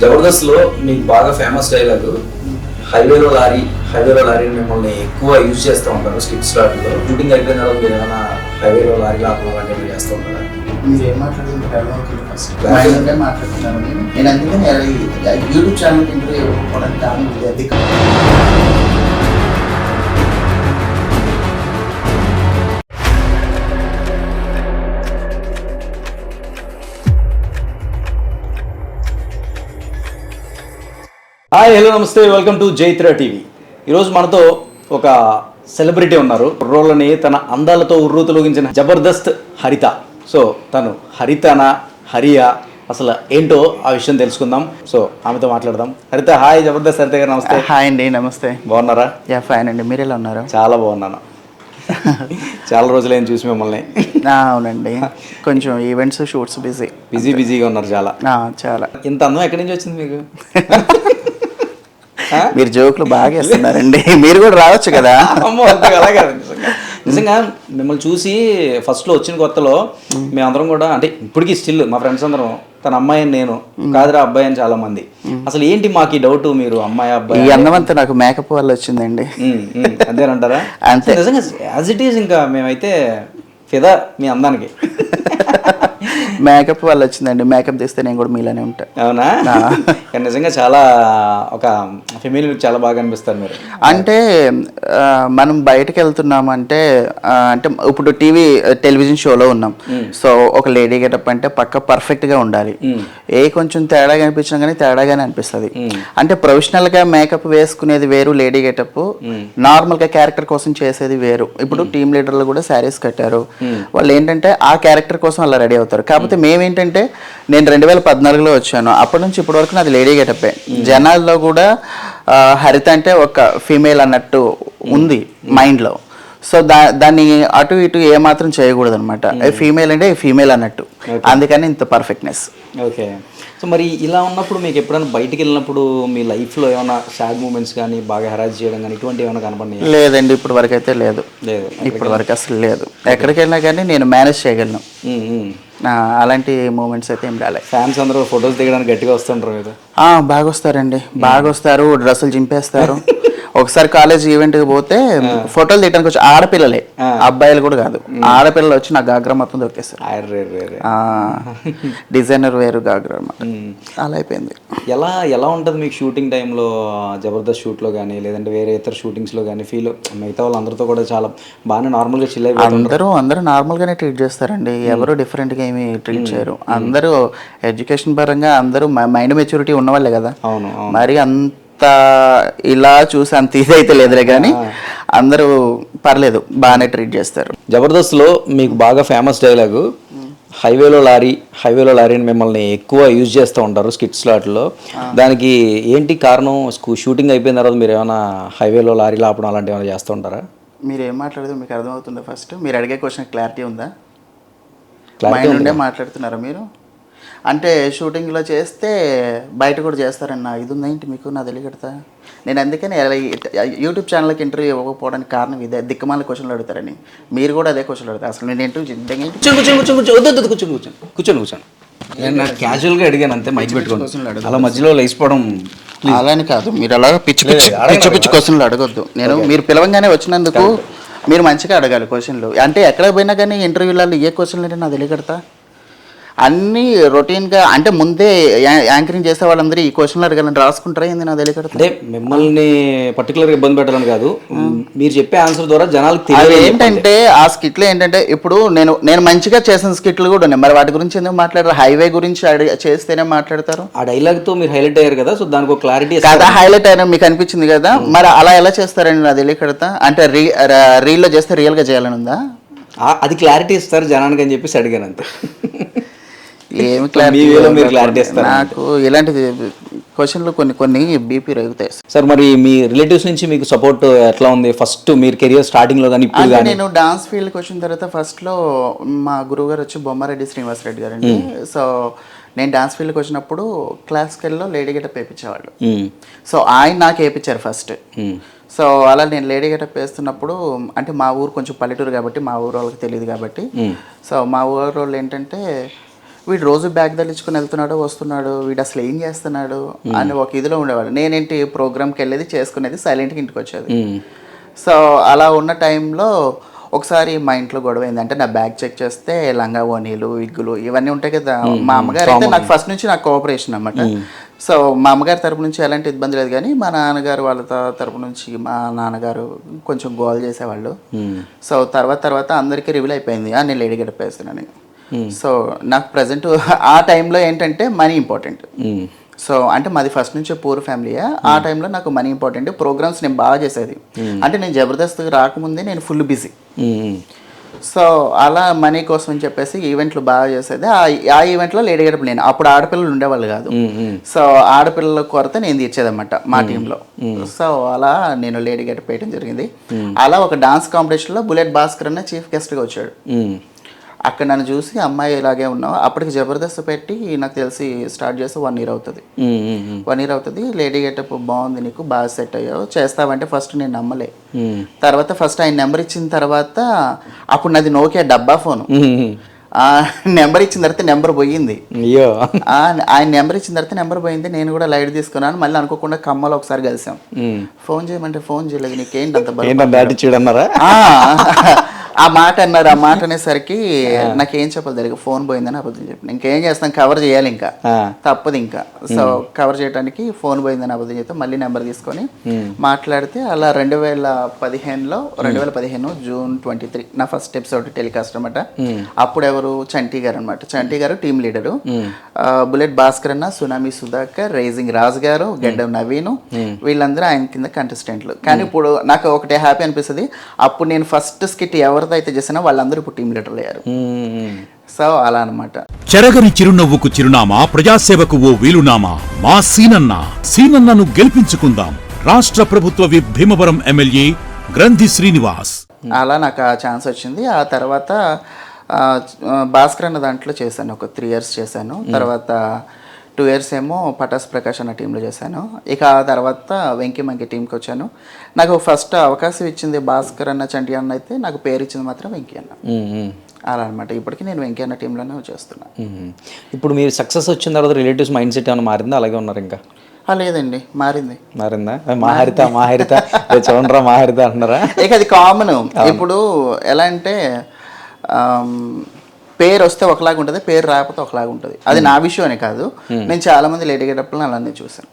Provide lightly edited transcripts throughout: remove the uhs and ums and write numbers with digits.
జబర్దస్త్ లో మీకు బాగా ఫేమస్ డైలాగ్ హైవేలో లారీ మిమ్మల్ని ఎక్కువ యూజ్ చేస్తూ ఉంటారు స్కిట్ స్టార్ట్లో. షూటింగ్ అయిపోయిన తర్వాత మీరు ఏమైనా హైవేలో లారీ ఆపడం లాంటివి చేస్తూ ఉంటారా? మీరు ఏం మాట్లాడుతుంటారు ఫస్ట్ మాట్లాడుతున్నాను నేను అందుకని యూట్యూబ్ ఛానల్ ఇంటర్వ్యూ ఇవ్వకపోవడానికి కారణం ఇది. హాయ్ హలో నమస్తే, వెల్కమ్ టు జైత్ర టీవీ. ఈరోజు మనతో ఒక సెలబ్రిటీ ఉన్నారు. రోళ్ళని తన అందాలతో ఉర్రూతలూగించిన జబర్దస్త్ హరిత. సో తను హరితనా హరియా అసలు ఏంటో ఆ విషయం తెలుసుకుందాం. సో ఆమెతో మాట్లాడదాం. హరిత, హాయ్. జబర్దస్త్ హరిత గారు నమస్తే. హాయ్ అండి. నమస్తే. బాగున్నారా? యా ఫైన్ అండి. మీరు ఎలా ఉన్నారు? చాలా బాగున్నాను. చాలా రోజులైన చూసి మిమ్మల్ని. అవునండి, కొంచెం ఈవెంట్స్ షూట్స్ బిజీగా ఉన్నారు. చాలా. ఇంత అందం ఎక్కడి నుంచి వచ్చింది మీకు? మీరు జోకులు బాగా వేస్తున్నారండి. మీరు కూడా రావచ్చు కదా. నిజంగా మిమ్మల్ని చూసి ఫస్ట్లో వచ్చిన కొత్తలో మేమందరం కూడా, అంటే ఇప్పటికీ స్టిల్ మా ఫ్రెండ్స్ అందరం తన అమ్మాయి అని, నేను కాదురా అబ్బాయి అని చాలా మంది. అసలు ఏంటి మాకు ఈ డౌట్, మీరు అమ్మాయి అబ్బాయి? ఈ అందమంతా నాకు మేకప్ వల్ల వచ్చిందండి. అంతేనంటారా? అంతే. నిజంగా యాజ్ ఇట్ ఈజ్. ఇంకా మేమైతే ఫిదా మీ అందానికి. మేకప్ వల్ల వచ్చిందండి. మేకప్ తీస్తే నేను కూడా మీలోనే ఉంటా. అవునా? కానీ నిజంగా చాలా ఒక ఫెమిలీ చాలా బాగా అనిపిస్తారు మీరు. అంటే మనం బయటకు వెళ్తున్నామంటే, అంటే ఇప్పుడు టెలివిజన్ షోలో ఉన్నాం. సో ఒక లేడీ గెటప్ అంటే పక్క పర్ఫెక్ట్ గా ఉండాలి. కొంచెం తేడాగా అనిపించినా కానీ తేడాగానే అనిపిస్తుంది. అంటే ప్రొఫెషనల్ గా మేకప్ వేసుకునేది వేరు, లేడీ గెటప్ నార్మల్ గా క్యారెక్టర్ కోసం చేసేది వేరు. ఇప్పుడు టీమ్ లీడర్లు కూడా శారీస్ కట్టారు. వాళ్ళు ఏంటంటే ఆ క్యారెక్టర్ కోసం అలా రెడీ అవుతారు. కాకపోతే మేమేంటంటే, నేను 2014లో వచ్చాను. అప్పటి నుంచి ఇప్పటి వరకు నాది లేడీ గెటప్పే. జనాల్లో కూడా హరిత అంటే ఒక ఫీమేల్ అన్నట్టు ఉంది మైండ్లో. సో దాన్ని అటు ఇటు ఏమాత్రం చేయకూడదు అనమాట. ఫీమేల్ అంటే ఫీమేల్ అన్నట్టు. అందుకని ఇంత పర్ఫెక్ట్నెస్. ఓకే. సో మరి ఇలా ఉన్నప్పుడు మీకు ఎప్పుడైనా బయటికి వెళ్ళినప్పుడు మీ లైఫ్లో ఏమైనా సాడ్ మూమెంట్స్ కానీ, బాగా హెరాస్ చేయడం కానీ ఇటువంటి ఏమైనా కనపడినాయి? లేదండి, ఇప్పటి వరకు అయితే లేదు. ఇప్పటి వరకు అసలు లేదు. ఎక్కడికి వెళ్ళినా కానీ నేను మేనేజ్ చేయగలను. అలాంటి మూమెంట్స్ అయితే ఏం రాలేదు. ఫ్యాన్స్ అందరూ ఫొటోస్ దిగడానికి గట్టిగా వస్తుంటారు కదా? బాగా వస్తారండి, బాగా వస్తారు. డ్రెస్సులు చింపేస్తారు. ఒకసారి కాలేజ్ ఈవెంట్కి పోతే ఫోటోలు తీయడానికి వచ్చి ఆడపిల్లలే, అబ్బాయిలు కూడా కాదు, ఆడపిల్లలు వచ్చి నా గాగ్రా మొత్తం దొరికేస్తారు. డిజైనర్ వేరు గాగ్రా అలా అయిపోయింది. ఎలా ఉంటుంది మీకు షూటింగ్ టైంలో? జబర్దస్త్ షూట్లో కానీ, లేదంటే వేరే ఇతర షూటింగ్స్లో కానీ ఫీల్? మిగతా వాళ్ళందరితో కూడా చాలా బాగానే నార్మల్గా చిల్ అయిపోయి అందరూ నార్మల్గానే ట్రీట్ చేస్తారండి. ఎవరు డిఫరెంట్గా ఏమి ట్రీట్ చేయరు. అందరూ ఎడ్యుకేషన్ పరంగా అందరూ మైండ్ మెచ్యూరిటీ ఉన్నవాళ్ళే కదా. అవును. మరి ఇలా చూసి అంత ఇదైతే లేదులే, కానీ అందరూ పర్లేదు, బాగానే ట్రీట్ చేస్తారు. జబర్దస్త్లో మీకు బాగా ఫేమస్ డైలాగు హైవేలో లారీ అని మిమ్మల్ని ఎక్కువ యూజ్ చేస్తూ ఉంటారు స్కిట్ స్లాట్లో. దానికి ఏంటి కారణం? షూటింగ్ అయిపోయిన తర్వాత మీరు ఏమైనా హైవేలో లారీలు ఆపడం అలాంటివి ఏమైనా చేస్తూ ఉంటారా? మీరు ఏం మాట్లాడదు మీకు అర్థమవుతుందా? ఫస్ట్ మీరు అడిగే క్వశ్చన్ క్లారిటీ ఉందా? మైండ్ నుండే మాట్లాడుతున్నారా మీరు? అంటే షూటింగ్లో చేస్తే బయట కూడా చేస్తారన్న ఇది ఉందేంటి మీకు? నా తెలియకడతా. నేను అందుకని యూట్యూబ్ ఛానల్కి ఇంటర్వ్యూ ఇవ్వకపోవడానికి కారణం ఇదే. దిక్కుమాల క్వశ్చన్లు అడుగుతారని. మీరు కూడా అదే క్వశ్చన్లు అడుగుతారు. అసలు నేను కూర్చోండి. నేను క్యాజువల్గా అడిగాను అంతే, మైక్ పెట్టుకోండి. అలా మధ్యలో లేచిపోవడం అలానే కాదు. మీరు అలా పిచ్చి క్వశ్చన్లు అడగొద్దు. మీరు పిలవంగానే వచ్చినందుకు మీరు మంచిగా అడగాలి క్వశ్చన్లు. అంటే ఎక్కడ పోయినా కానీ ఇంటర్వ్యూలలో ఏ క్వశ్చన్లు అంటే నా తెలియకడతా. అన్నీ రొటీన్గా, అంటే ముందే యాంకరింగ్ చేసే వాళ్ళందరూ ఈ క్వశ్చన్లు అడగాలని రాసుకుంటారా ఏంది? నా తెలియదు. అంటే మిమ్మల్ని పర్టికులర్గా ఇబ్బంది పెట్టాలని కాదు, మీరు చెప్పే ఆన్సర్ ద్వారా జనాలకు తెలియదు. ఏంటంటే ఆ స్కిట్లు ఏంటంటే, ఇప్పుడు నేను మంచిగా చేసిన స్కిట్లు కూడా ఉన్నాయి. మరి వాటి గురించి ఎందుకు మాట్లాడరు? హైవే గురించి చేస్తేనే మాట్లాడతారు. ఆ డైలాగ్తో మీరు హైలైట్ అయ్యారు కదా, సో దానికి ఒక క్లారిటీ కదా. హైలైట్ అయినా మీకు అనిపించింది కదా, మరి అలా ఎలా చేస్తారండి? నా తెలియకడతా. అంటే రీల్లో చేస్తే రియల్గా చేయాలని ఉందా? అది క్లారిటీ ఇస్తారు జనానికి అని చెప్పేసి అడిగాను అంతే. ఏమి క్లారిటీ ఇస్తారు? నాకు ఇలాంటి క్వశ్చన్లు కొన్ని బీపీ రేగుతాయి సార్. మరి మీ రిలేటివ్స్ నుంచి మీకు సపోర్ట్ ఎట్లా ఉంది? ఫస్ట్ మీరు కెరియర్ స్టార్టింగ్లో కానీ ఇప్పుడు కానీ? నేను డాన్స్ ఫీల్డ్కి వచ్చిన తర్వాత ఫస్ట్లో మా గురువుగారు వచ్చి బొమ్మారెడ్డి శ్రీనివాసరెడ్డి గారు అండి. సో నేను డాన్స్ ఫీల్డ్కి వచ్చినప్పుడు క్లాసికల్లో లేడీ గెటప్ వేయించేవాళ్ళు. సో ఆయన నాకు వేయించారు ఫస్ట్. సో అలా నేను లేడీ గెటప్ వేస్తున్నప్పుడు, అంటే మా ఊరు కొంచెం పల్లెటూరు కాబట్టి మా ఊరు వాళ్ళకి తెలియదు కాబట్టి, సో మా ఊరు వాళ్ళు ఏంటంటే వీడు రోజు బ్యాగ్ తగిలించుకుని వెళ్తున్నాడు వస్తున్నాడు, వీడు అసలు ఏం చేస్తున్నాడు అని ఒక ఇదిలో ఉండేవాడు. నేనేంటి ప్రోగ్రామ్కి వెళ్ళేది చేసుకునేది, సైలెంట్గా ఇంటికి వచ్చేది. సో అలా ఉన్న టైంలో ఒకసారి మా ఇంట్లో గొడవ అయింది. అంటే నా బ్యాగ్ చెక్ చేస్తే లంగా ఓనీలు విగ్గులు ఇవన్నీ ఉంటాయి కదా. మా అమ్మగారు అయితే నాకు ఫస్ట్ నుంచి నాకు కోఆపరేషన్ అన్నమాట. సో మా అమ్మగారి తరపు నుంచి ఎలాంటి ఇబ్బంది లేదు, కానీ మా నాన్నగారు వాళ్ళ తరపు నుంచి మా నాన్నగారు కొంచెం గోల్ చేసేవాళ్ళు. సో తర్వాత అందరికీ రివీల్ అయిపోయింది నేను లేడీ గెటప్ వేస్తున్నాను. సో నాకు ప్రజెంట్ ఆ టైంలో ఏంటంటే మనీ ఇంపార్టెంట్. సో అంటే మాది ఫస్ట్ నుంచే పూర్ ఫ్యామిలీయా. ఆ టైంలో నాకు మనీ ఇంపార్టెంట్. ప్రోగ్రామ్స్ నేను బాగా చేసేది. అంటే నేను జబర్దస్త్ రాకముందే నేను ఫుల్ బిజీ. సో అలా మనీ కోసం అని చెప్పేసి ఈవెంట్లు బాగా చేసేది. ఆ ఈవెంట్లో లేడీ గెటప్ లేను. అప్పుడు ఆడపిల్లలు ఉండేవాళ్ళు కాదు. సో ఆడపిల్లల కొరత నేను తీర్చేదన్నమాట మా టీంలో. సో అలా నేను లేడీ గెటప్ వేయడం జరిగింది. అలా ఒక డాన్స్ కాంపిటీషన్లో బుల్లెట్ భాస్కర్ అన్న చీఫ్ గెస్ట్గా వచ్చాడు. అక్కడ నన్ను చూసి అమ్మాయి ఇలాగే ఉన్నావు. అప్పటికి జబర్దస్త్ పెట్టి నాకు తెలిసి స్టార్ట్ చేస్తే 1 year అవుతుంది. 1 year అవుతుంది. లేడీ గెటప్ బాగుంది, నీకు బాగా సెట్ అయ్యావు, చేస్తావంటే ఫస్ట్ నేను నమ్మలే. తర్వాత ఫస్ట్ ఆయన నెంబర్ ఇచ్చిన తర్వాత, అప్పుడు నాది నోకియా డబ్బా ఫోను. నెంబర్ ఇచ్చిన తర్వాత నెంబర్ పోయింది. ఆయన నెంబర్ ఇచ్చిన తర్వాత నెంబర్ పోయింది. నేను కూడా లైట్ తీసుకున్నాను. మళ్ళీ అనుకోకుండా ఖమ్మంలో ఒకసారి కలిసాం. ఫోన్ చేయమంటే ఫోన్ చేయలేదు. నీకేంటి అంత ఆ మాట అన్నారు. ఆ మాట అనేసరికి నాకేం చెప్పాలి తెలియదు. ఫోన్ పోయిందని అబద్ధం చెప్పిన. ఇంకేం చేస్తాం, కవర్ చేయాలి, ఇంకా తప్పదు. ఇంకా సో కవర్ చేయడానికి ఫోన్ పోయిందని అబద్ధం చెప్తే మళ్ళీ నెంబర్ తీసుకొని మాట్లాడితే అలా 2015 June 23 నా ఫస్ట్ ఎపిసోడ్ టెలికాస్ట్ అనమాట. అప్పుడు ఎవరు, చంటి గారు అనమాట. చంటి గారు టీమ్ లీడరు, బుల్లెట్ భాస్కర్ అన్న, సునామీ సుధాకర్, రైజింగ్ రాజు గారు, గెడ్డం నవీను, వీళ్ళందరూ ఆయన కింద కంటెస్టెంట్లు. కానీ ఇప్పుడు నాకు ఒకటే హ్యాపీ అనిపిస్తుంది, అప్పుడు నేను ఫస్ట్ స్కిట్ ఎవరితో అయితే చేసినా వాళ్ళందరూ ఇప్పుడు టీమ్ లీడర్లు అయ్యారు. సో అలా అనమాట. చెరగని చిరునవ్వుకు చిరునామా, ప్రజాసేవకు ఓ వీలునామా మా సీనన్నను గెలిపించుకుందాం. రాష్ట్ర ప్రభుత్వ భీమవరం ఎమ్మెల్యే గ్రంథి శ్రీనివాస్. అలా నాకు ఆ ఛాన్స్ వచ్చింది. ఆ తర్వాత భాస్కర్ అన్న దాంట్లో చేశాను, ఒక 3 years చేశాను. తర్వాత 2 years ఏమో పటాస్ ప్రకాష్ అన్న టీంలో చేశాను. ఇక ఆ తర్వాత వెంకీ మంకి టీంకి వచ్చాను. నాకు ఫస్ట్ అవకాశం ఇచ్చింది భాస్కర్ అన్న, చంటి అన్న అయితే నాకు పేరు ఇచ్చింది మాత్రం వెంకీ అన్న. అలా అనమాట. ఇప్పటికీ నేను వెంకీ అన్న టీంలోనే చేస్తున్నాను. ఇప్పుడు మీరు సక్సెస్ వచ్చిన తర్వాత రిలేటివ్స్ మైండ్ సెట్ ఏమైనా మారిందా, అలాగే ఉన్నారు ఇంకా? లేదండి, మారిందా? మాహరిత చూడరా మాహరిత అంటున్నారా? ఇక అది కామన్. ఇప్పుడు ఎలా అంటే పేరు వస్తే ఒకలాగా ఉంటుంది, పేరు రాకపోతే ఒకలాగా ఉంటుంది. అది నా విషయం అనే కాదు, నేను చాలా మంది లేడీ గెటప్లను అలానే చూసాను.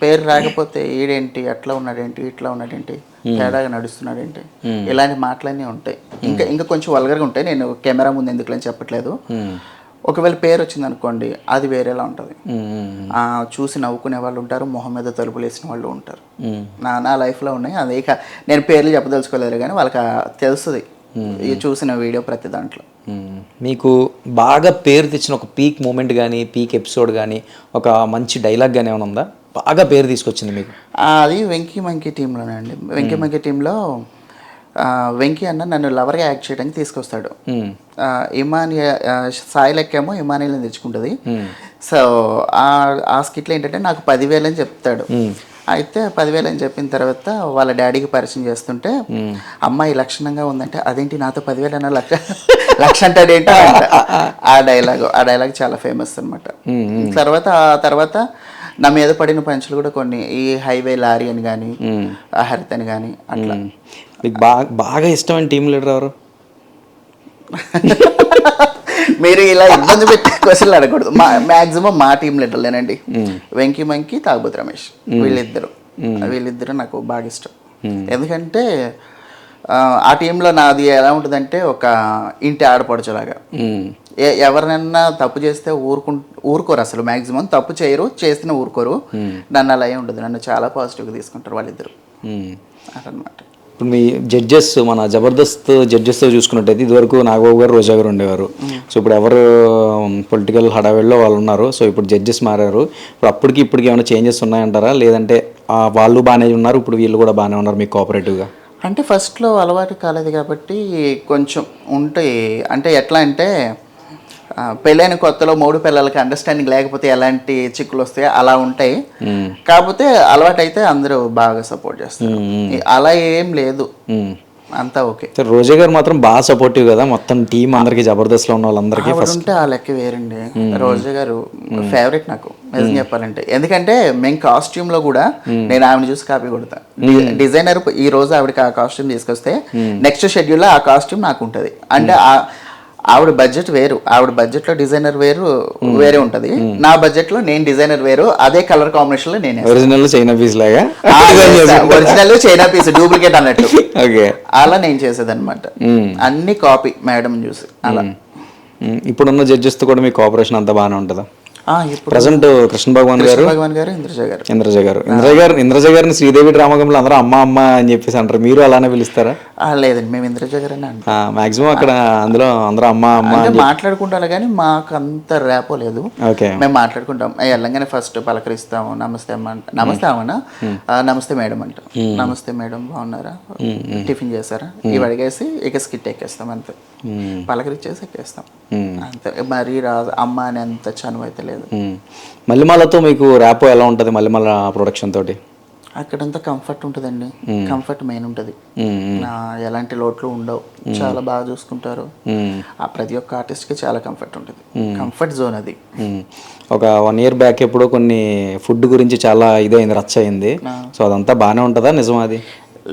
పేరు రాకపోతే ఈడేంటి అట్లా ఉన్నాడేంటి, ఇట్లా ఉన్నాడేంటి, తేడాగా నడుస్తున్నాడేంటి, ఇలాంటి మాటలన్నీ ఉంటాయి. ఇంకా కొంచెం వల్గర్గా ఉంటాయి. నేను కెమెరా ముందు ఎందుకులని చెప్పట్లేదు. ఒకవేళ పేరు వచ్చింది అనుకోండి, అది వేరేలా ఉంటుంది. చూసి నవ్వుకునే వాళ్ళు ఉంటారు, మొహం మీద తలుపులు వేసిన వాళ్ళు ఉంటారు. నా లైఫ్లో ఉన్నాయి. అదే నేను పేర్లు చెప్పదలుచుకోలేదు, కానీ వాళ్ళకి తెలుస్తుంది చూసిన వీడియో ప్రతి దాంట్లో. మీకు బాగా పేరు తెచ్చిన ఒక పీక్ మూమెంట్ కానీ, పీక్ ఎపిసోడ్ కానీ, ఒక మంచి డైలాగ్ కానీ ఏమైనా ఉందా బాగా పేరు తీసుకొచ్చింది మీకు? అది వెంకీ మంకీ టీంలోనే అండి. వెంకీ మంకీ టీంలో వెంకీ అన్న నన్ను లవర్గా యాక్ట్ చేయడానికి తీసుకొస్తాడు. సాయి లెక్కేమో ఇమానియల్ని తెచ్చుకుంటుంది. సో ఆ స్కిట్లో ఏంటంటే నాకు 10,000 అని చెప్తాడు. అయితే 10,000 అని చెప్పిన తర్వాత వాళ్ళ డాడీకి పరిచయం చేస్తుంటే, అమ్మాయి లక్షణంగా ఉందంటే, అదేంటి నాతో 10,000 అన్న లక్ష అంటాడేంటి ఆ డైలాగ్ చాలా ఫేమస్ అనమాట. తర్వాత నా మీద పడిన పంచులు కూడా కొన్ని, ఈ హైవే లారీ అని కానీ, హరిత అని కానీ, అట్లా. మీకు బాగా ఇష్టమైన టీమ్ లీడర్ ఎవరు? మీరు ఇలా ఇబ్బంది పెట్టి క్వశ్చన్లు అడగకూడదు. మ్యాక్సిమం మా టీం లీడర్లేనండి. వెంకీ మంకీ, తాగుబోతు రమేష్, వీళ్ళిద్దరు నాకు బాగా ఇష్టం. ఎందుకంటే ఆ టీంలో నాది ఎలా ఉంటుందంటే, ఒక ఇంటి ఆడపడుచులాగా. ఎవరినన్నా తప్పు చేస్తే ఊరుకోరు, అసలు మ్యాక్సిమం తప్పు చేయరు, చేసిన ఊరుకోరు. నన్ను అలా ఉంటుంది, నన్ను చాలా పాజిటివ్గా తీసుకుంటారు వాళ్ళిద్దరు అదనమాట. ఇప్పుడు మీ జడ్జెస్, మన జబర్దస్త్ జడ్జెస్తో చూసుకున్నట్టయితే ఇదివరకు నాగబాబు గారు, రోజా గారు ఉండేవారు. సో ఇప్పుడు ఎవరు పొలిటికల్ హడావిడిలో వాళ్ళు ఉన్నారు. సో ఇప్పుడు జడ్జెస్ మారారు. ఇప్పుడు అప్పటికి ఇప్పటికి ఏమైనా చేంజెస్ ఉన్నాయంటారా, లేదంటే వాళ్ళు బాగానే ఉన్నారు, ఇప్పుడు వీళ్ళు కూడా బాగానే ఉన్నారు మీకు కోఆపరేటివ్గా? అంటే ఫస్ట్లో అలవాటు కాలేదు కాబట్టి కొంచెం ఉంటాయి. అంటే ఎట్లా అంటే, పెళ్ళైన కొత్తలో 3 పిల్లలకి అండర్స్టాండింగ్ లేకపోతే ఎలాంటి చిక్కులు వస్తాయో అలా ఉంటాయి. కాకపోతే అలవాటు అయితే అందరూ బాగా సపోర్ట్ చేస్తారు. అలా ఏం లేదు. అంతా ఓకే. రోజా గారు మాత్రం బాగా సపోర్టివ్ కదా మొత్తం టీం అందరికి, జబర్దస్త్ లో ఉన్న వాళ్ళందరికీ. ఆవిడ ఉంటే ఆ లెక్క వేరండి. రోజా గారు ఫేవరెట్ నాకు నిజం చెప్పాలంటే. ఎందుకంటే మేము కాస్ట్యూమ్ లో కూడా నేను ఆవిడ చూసి కాపీ కొడతా. డిజైనర్ ఈ రోజు ఆవిడకి ఆ కాస్ట్యూమ్ తీసుకొస్తే నెక్స్ట్ షెడ్యూల్ లో ఆ కాస్ట్యూమ్ నాకు ఉంటది. అంటే ఆవిడ బడ్జెట్ వేరు, ఆవిడ బడ్జెట్ లో డిజైనర్ వేరు వేరే ఉంటది. నా బడ్జెట్ లో నేను డిజైనర్ వేరు, అదే కలర్ కాంబినేషన్ లో నేను ఒరిజినల్ చైనా పీస్ లాగా, ఒరిజినల్ చైనా పీస్ డూప్లికేట్ అన్నట్టు ఓకే అలా నేను చేసేదన్నమాట. అన్ని కాపీ మేడం చూసి అలా. ఇప్పుడున్న జడ్జెస్ తో కూడా మీ కోఆపరేషన్ అంతా బాగానే ఉంటుందా? ఇప్పుడు ప్రజెంట్ కృష్ణ భగవాన్ గారు, ఇంద్రజ గారిని శ్రీదేవి డ్రామాగంలో అందరూ అమ్మ అమ్మ అని చెప్పేసి అంటారు, మీరు అలానే పిలుస్తారా? లేదండి, మేము ఇంద్రజ గారు మాక్సిమం అక్కడ అందులో అందరూ అమ్మ అమ్మ మాట్లాడుకుంటారు కానీ మాకు అంత ర్యాపో లేదు. మేము మాట్లాడుకుంటాం, వెళ్ళంగానే ఫస్ట్ పలకరిస్తాము, నమస్తే అమ్మ, నమస్తే అమ్మనా, నమస్తే మేడం అంటాం. నమస్తే మేడం బాగున్నారా, టిఫిన్ చేస్తారా, ఇవి అడిగేసి ఇక స్కిట్ ఎక్కేస్తాం అంతే. పలకరించేసి ఎక్కేస్తాం అంతే. మరీ అమ్మ అని అంత చనువు అయితే లేదు. మల్లిమాలతో మీకు ర్యాపో ఎలా ఉంటుంది? మల్లిమాల ప్రొడక్షన్ తోటి అక్కడంతా కంఫర్ట్ ఉంటుందండి. కంఫర్ట్ మెయిన్ ఉంటుంది. ఎలాంటి లోట్లు ఉండవు, చాలా బాగా చూసుకుంటారు. ఆ ప్రతి ఒక్క ఆర్టిస్ట్ కి చాలా కంఫర్ట్ ఉంటుంది. కంఫర్ట్ జోన్ అది. ఒక 1 year బ్యాక్ ఎప్పుడో కొన్ని ఫుడ్ గురించి చాలా ఇదైంది, రచ్చ అయింది. సో అదంతా బాగానే ఉంటుందా? నిజం అది?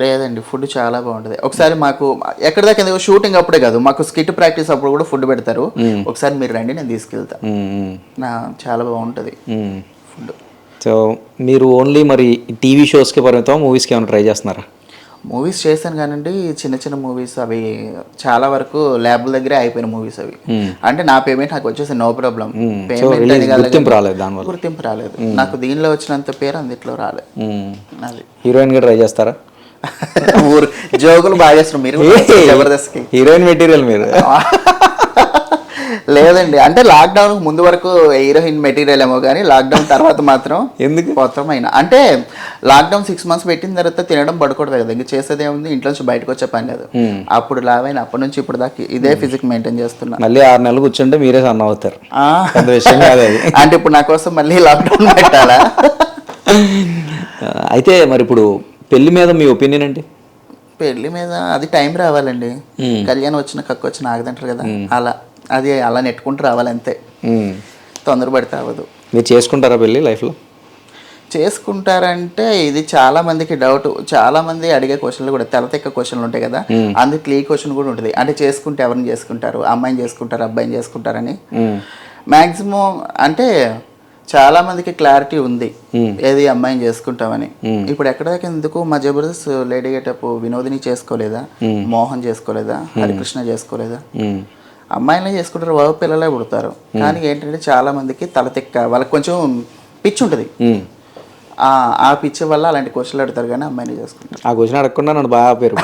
లేదండి, ఫుడ్ చాలా బాగుంటుంది. ఒకసారి మాకు ఎక్కడి దాకా షూటింగ్ అప్పుడే కాదు, మాకు స్కిట్ ప్రాక్టీస్ అప్పుడు కూడా ఫుడ్ పెడతారు. ఒకసారి మీరు రండి, నేను తీసుకెళ్తా. చాలా బాగుంటుంది ఫుడ్. సో మీరు ఓన్లీ మరి టీవీ షోస్కి పరిమితం, మూవీస్కి ఏమైనా ట్రై చేస్తున్నారా? మూవీస్ చేశాను కానండి, చిన్న చిన్న మూవీస్. అవి చాలా వరకు ల్యాబ్ల దగ్గరే అయిపోయిన మూవీస్ అవి. అంటే నా పేమెంట్ నాకు వచ్చేసి నో ప్రాబ్లం. గుర్తింపు రాలేదు, గుర్తింపు రాలేదు నాకు. దీనిలో వచ్చినంత పేరు అందుట్లో రాలేదు. అది హీరోయిన్ గా ట్రై చేస్తారా? జోకులు బాగా చేస్తారు మీరు. జబర్దస్త్ కి హీరోయిన్ మెటీరియల్ మీరు? లేదండి, అంటే లాక్డౌన్ ముందు వరకు హీరోయిన్ మెటీరియల్ ఏమో కానీ లాక్డౌన్ తర్వాత మాత్రం ఎందుకు కొత్తమైన, అంటే లాక్డౌన్ 6 months పెట్టిన తర్వాత తినడం పడుకోవడం కదా, ఇంకా చేసేది ఏముంది, ఇంట్లో నుంచి బయటకు వచ్చే పని లేదు. అప్పుడు లావైన అప్పటి నుంచి ఇప్పుడు దాకా ఇదే ఫిజిక్ మెయింటైన్ చేస్తున్నా. మళ్ళీ 6 నెలలు కూర్చుంటే మీరే సన్న అవుతారు. అంటే ఇప్పుడు నా కోసం మళ్ళీ లాక్డౌన్ పెట్టాలా? అయితే మరి ఇప్పుడు పెళ్లి మీద మీ ఒపీనియన్ ఏంటి? పెళ్లి మీద అది టైం రావాలండి. కళ్యాణం వచ్చిన కక్కు వచ్చిన ఆగదంటారు కదా, అలా అది అలా నెట్టుకుంటూ రావాలి అంతే. తొందరపడితే అవ్వదు. మీరు చేసుకుంటారా పెళ్ళి లైఫ్లో? చేసుకుంటారంటే ఇది చాలా మందికి డౌట్. చాలా మంది అడిగే క్వశ్చన్లు కూడా తెల్లతెక్క క్వశ్చన్లు ఉంటాయి కదా, అందుకు ఈ క్వశ్చన్ కూడా ఉంటుంది. అంటే చేసుకుంటే ఎవరిని చేసుకుంటారు, అమ్మాయిని చేసుకుంటారు, అబ్బాయిని చేసుకుంటారని. మ్యాక్సిమం అంటే చాలా మందికి క్లారిటీ ఉంది ఏది అమ్మాయిని చేసుకుంటామని. ఇప్పుడు ఎక్కడ దాకా ఎందుకు మా జబర్దస్త్ లేడీ గెటప్ వినోదిని చేసుకోలేదా, మోహన్ చేసుకోలేదా, హరికృష్ణ చేసుకోలేదా? అమ్మాయిలే చేసుకుంటారు, బాబు పిల్లలే పుడతారు. కానీ ఏంటంటే చాలా మందికి తలతిక్క, వాళ్ళకి కొంచెం పిచ్చి ఉంటుంది. ఆ పిచ్చి వల్ల అలాంటి క్వశ్చన్లు అడుగుతారు కానీ అమ్మాయిని చేసుకుంటారు. ఆ క్వశ్చన్ అడగకుండా నన్ను బాగా పేరు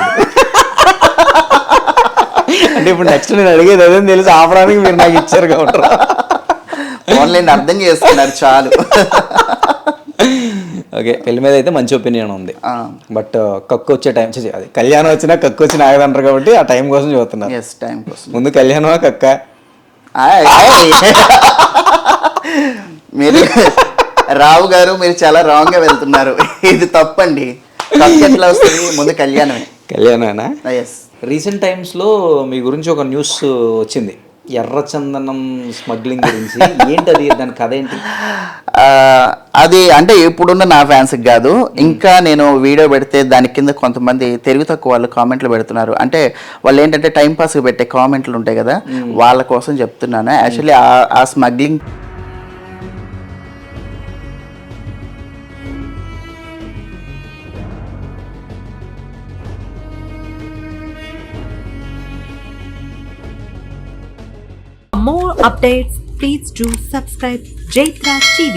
అంటే ఇప్పుడు నెక్స్ట్ నేను అడిగేది అదే తెలిసి ఆపడానికి మీరు నాకు ఇచ్చారు కాబట్టి ఆన్లైన్ అర్థం చేసుకున్నారు చాలు. ఓకే, పెళ్లి మీద అయితే మంచి ఒపీనియన్ ఉంది. బట్ కక్కు వచ్చే టైం, అది కళ్యాణం వచ్చినా కక్కు వచ్చిన ఆగదంటారు కాబట్టి ఆ టైం కోసం చూస్తున్నారు. టైం కోసం. ముందు కళ్యాణమా కక్క? మీరు రావు గారు, మీరు చాలా రాంగ్ గా వెళ్తున్నారు. ఇది తప్పండి. కక్కు ఎట్లా వస్తుంది? ముందు కళ్యాణమే. కళ్యాణమేనా? రీసెంట్ టైమ్స్లో మీ గురించి ఒక న్యూస్ వచ్చింది, ఎర్రచందనం స్మగ్లింగ్ గురించి. ఏంటది, దాని కథ ఏంటి? అది అంటే ఇప్పుడున్న నా ఫ్యాన్స్కి కాదు, ఇంకా నేను వీడియో పెడితే దాని కింద కొంతమంది తెలివి తక్కువ వాళ్ళు కామెంట్లు పెడుతున్నారు. అంటే వాళ్ళు ఏంటంటే టైంపాస్కి పెట్టే కామెంట్లు ఉంటాయి కదా, వాళ్ళ కోసం చెప్తున్నాను. యాక్చువల్లీ ఆ smuggling more updates, please do subscribe Jaitra TV.